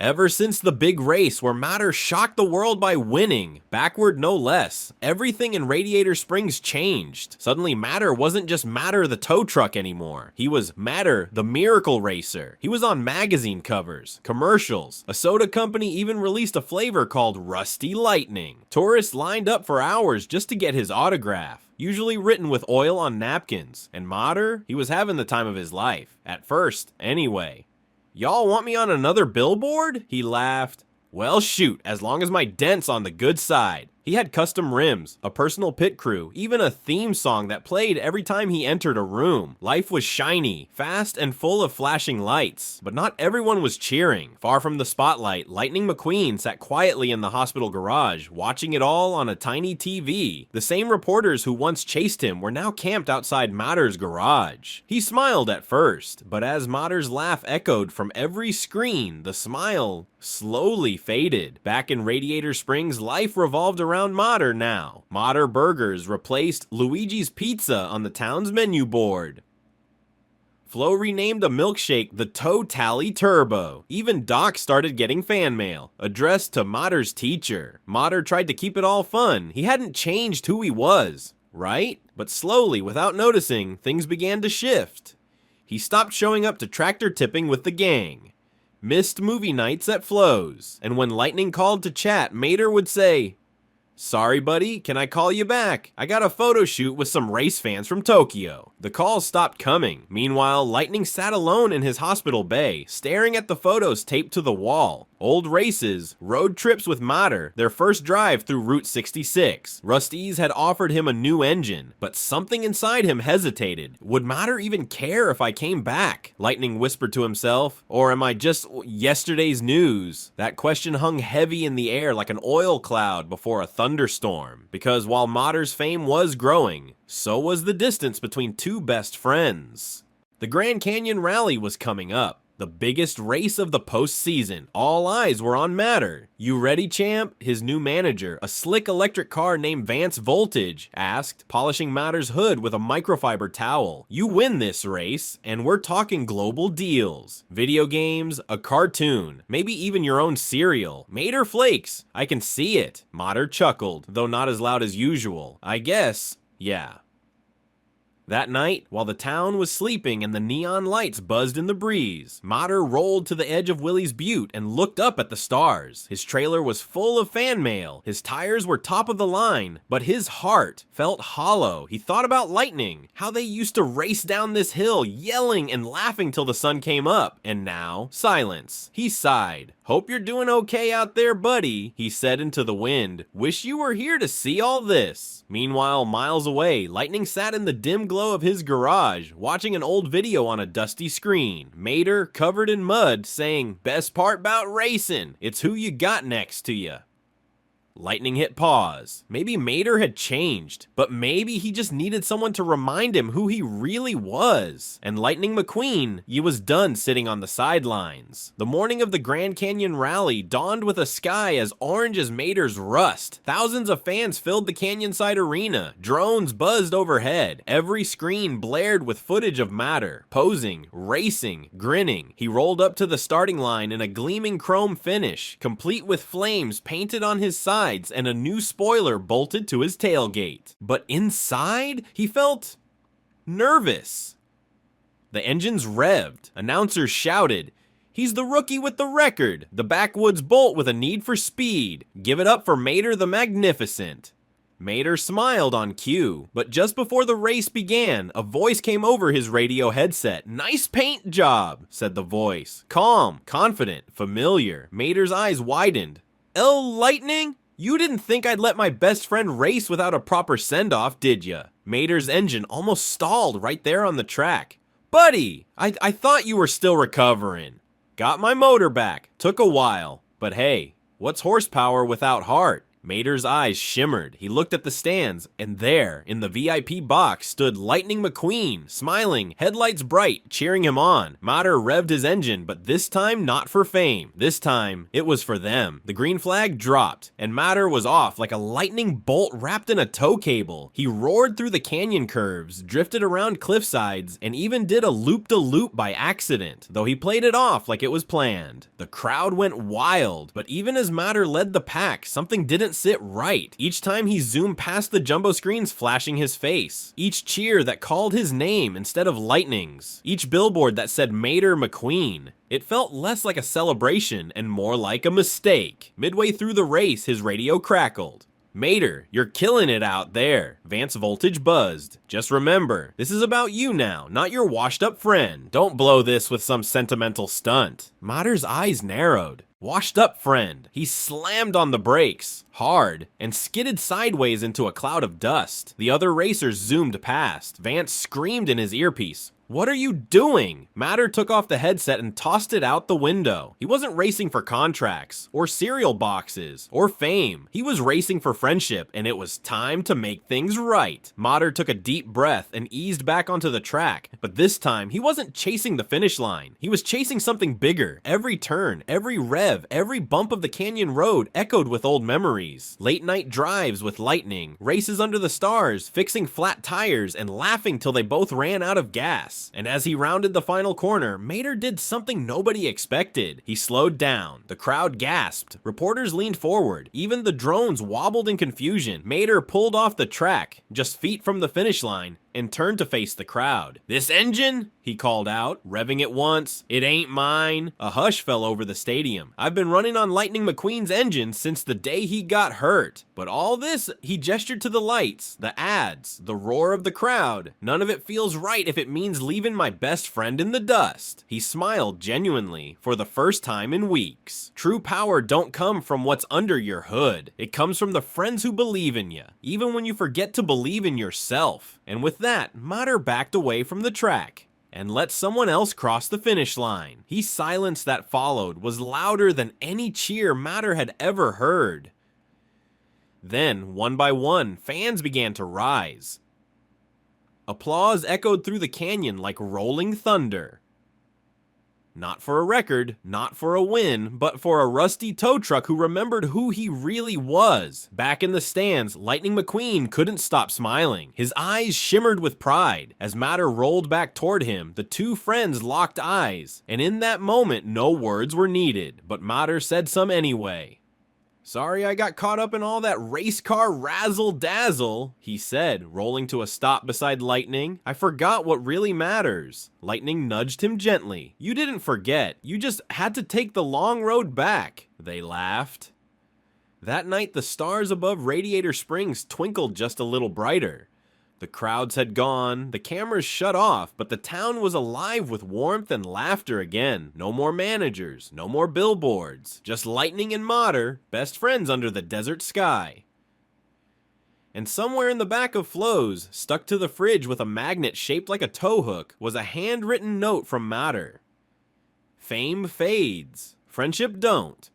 Ever since the big race where Matter shocked the world by winning, backward no less, everything in Radiator Springs changed. Suddenly Matter wasn't just Matter the tow truck anymore. He was Matter the miracle racer. He was on magazine covers, commercials. A soda company even released a flavor called Rusty Lightning. Tourists lined up for hours just to get his autograph, usually written with oil on napkins. And Mater, he was having the time of his life. At first, anyway. "Y'all want me on another billboard?" he laughed. "Well shoot, as long as my dent's on the good side." He had custom rims, a personal pit crew, even a theme song that played every time he entered a room. Life was shiny, fast, and full of flashing lights. But not everyone was cheering. Far from the spotlight, Lightning McQueen sat quietly in the hospital garage, watching it all on a tiny TV. The same reporters who once chased him were now camped outside Matter's garage. He smiled at first, but as Matter's laugh echoed from every screen, the smile slowly faded. Back in Radiator Springs, life revolved around Mater now. Mater Burgers replaced Luigi's Pizza on the town's menu board. Flo renamed a milkshake the Toe Tally Turbo. Even Doc started getting fan mail, addressed to Mater's teacher. Mater tried to keep it all fun. He hadn't changed who he was, right? But slowly, without noticing, things began to shift. He stopped showing up to tractor tipping with the gang, missed movie nights at Flo's, and when Lightning called to chat, Mater would say, "Sorry buddy, can I call you back? I got a photo shoot with some race fans from Tokyo." The calls stopped coming. Meanwhile, Lightning sat alone in his hospital bay, staring at the photos taped to the wall. Old races, road trips with Mater, their first drive through Route 66. Rusty's had offered him a new engine, but something inside him hesitated. Would Mater even care if I came back? Lightning whispered to himself. Or am I just yesterday's news? That question hung heavy in the air like an oil cloud before a thunderstorm. Because while Mater's fame was growing, so was the distance between two best friends. The Grand Canyon Rally was coming up. The biggest race of the postseason. All eyes were on Mater. "You ready, champ?" his new manager, a slick electric car named Vance Voltage, asked, polishing Mater's hood with a microfiber towel. "You win this race, and we're talking global deals. Video games, a cartoon, maybe even your own cereal. Mater Flakes. I can see it." Mater chuckled, though not as loud as usual. "I guess, yeah." That night, while the town was sleeping and the neon lights buzzed in the breeze, Mater rolled to the edge of Willie's Butte and looked up at the stars. His trailer was full of fan mail, his tires were top of the line, but his heart felt hollow. He thought about Lightning, how they used to race down this hill, yelling and laughing till the sun came up, and now, silence. He sighed. "Hope you're doing okay out there, buddy," he said into the wind. "Wish you were here to see all this." Meanwhile, miles away, Lightning sat in the dim glow of his garage, watching an old video on a dusty screen. Mater, covered in mud, saying, "Best part 'bout racing, it's who you got next to you." Lightning hit pause. Maybe Mater had changed, but maybe he just needed someone to remind him who he really was. And Lightning McQueen, he was done sitting on the sidelines. The morning of the Grand Canyon Rally dawned with a sky as orange as Mater's rust. Thousands of fans filled the Canyonside Arena. Drones buzzed overhead. Every screen blared with footage of Mater, posing, racing, grinning. He rolled up to the starting line in a gleaming chrome finish, complete with flames painted on his side and a new spoiler bolted to his tailgate. But inside, he felt nervous. The engines revved. Announcers shouted, "He's the rookie with the record, the backwoods bolt with a need for speed. Give it up for Mater the Magnificent." Mater smiled on cue, but just before the race began, a voice came over his radio headset. "Nice paint job," said the voice. Calm, confident, familiar. Mater's eyes widened. Lightning? You didn't think I'd let my best friend race without a proper send-off, did ya?" Mater's engine almost stalled right there on the track. "Buddy, I thought you were still recovering." "Got my motor back. Took a while. But hey, what's horsepower without heart?" Mater's eyes shimmered. He looked at the stands, and there, in the VIP box, stood Lightning McQueen, smiling, headlights bright, cheering him on. Mater revved his engine, but this time not for fame. This time, it was for them. The green flag dropped, and Mater was off like a lightning bolt wrapped in a tow cable. He roared through the canyon curves, drifted around cliff sides, and even did a loop-de-loop by accident, though he played it off like it was planned. The crowd went wild, but even as Mater led the pack, something didn't sit right. Each time he zoomed past the jumbo screens flashing his face. Each cheer that called his name instead of Lightning's. Each billboard that said Mater McQueen. It felt less like a celebration and more like a mistake. Midway through the race, his radio crackled. Mater, you're killing it out there. Vance voltage buzzed. Just remember, this is about you now, not your washed up friend. Don't blow this with some sentimental stunt. Mater's eyes narrowed. Washed up friend. He slammed on the brakes, hard, and skidded sideways into a cloud of dust. The other racers zoomed past. Vance screamed in his earpiece. What are you doing? Mater took off the headset and tossed it out the window. He wasn't racing for contracts, or cereal boxes, or fame. He was racing for friendship, and it was time to make things right. Mater took a deep breath and eased back onto the track, but this time he wasn't chasing the finish line. He was chasing something bigger. Every turn, every rev, every bump of the canyon road echoed with old memories. Late night drives with Lightning, races under the stars, fixing flat tires, and laughing till they both ran out of gas. And as he rounded the final corner, Mater did something nobody expected. He slowed down. The crowd gasped. Reporters leaned forward. Even the drones wobbled in confusion. Mater pulled off the track, just feet from the finish line, and turned to face the crowd. "This engine?" he called out, revving it once. "It ain't mine." A hush fell over the stadium. "I've been running on Lightning McQueen's engine since the day he got hurt. But all this," he gestured to the lights, the ads, the roar of the crowd. "None of it feels right if it means leaving my best friend in the dust." He smiled genuinely, for the first time in weeks. True power don't come from what's under your hood. It comes from the friends who believe in you, even when you forget to believe in yourself. And with that, Mater backed away from the track and let someone else cross the finish line. His silence that followed was louder than any cheer Mater had ever heard. Then, one by one, fans began to rise. Applause echoed through the canyon like rolling thunder. Not for a record, not for a win, but for a rusty tow truck who remembered who he really was. Back in the stands, Lightning McQueen couldn't stop smiling. His eyes shimmered with pride. As Mater rolled back toward him, the two friends locked eyes. And in that moment, no words were needed, but Mater said some anyway. "Sorry I got caught up in all that race car razzle-dazzle," he said, rolling to a stop beside Lightning. "I forgot what really matters." Lightning nudged him gently. "You didn't forget. You just had to take the long road back." They laughed. That night, the stars above Radiator Springs twinkled just a little brighter. The crowds had gone, the cameras shut off, but the town was alive with warmth and laughter again. No more managers, no more billboards, just Lightning and Mater, best friends under the desert sky. And somewhere in the back of Flo's, stuck to the fridge with a magnet shaped like a tow hook, was a handwritten note from Mater. "Fame fades, friendship don't.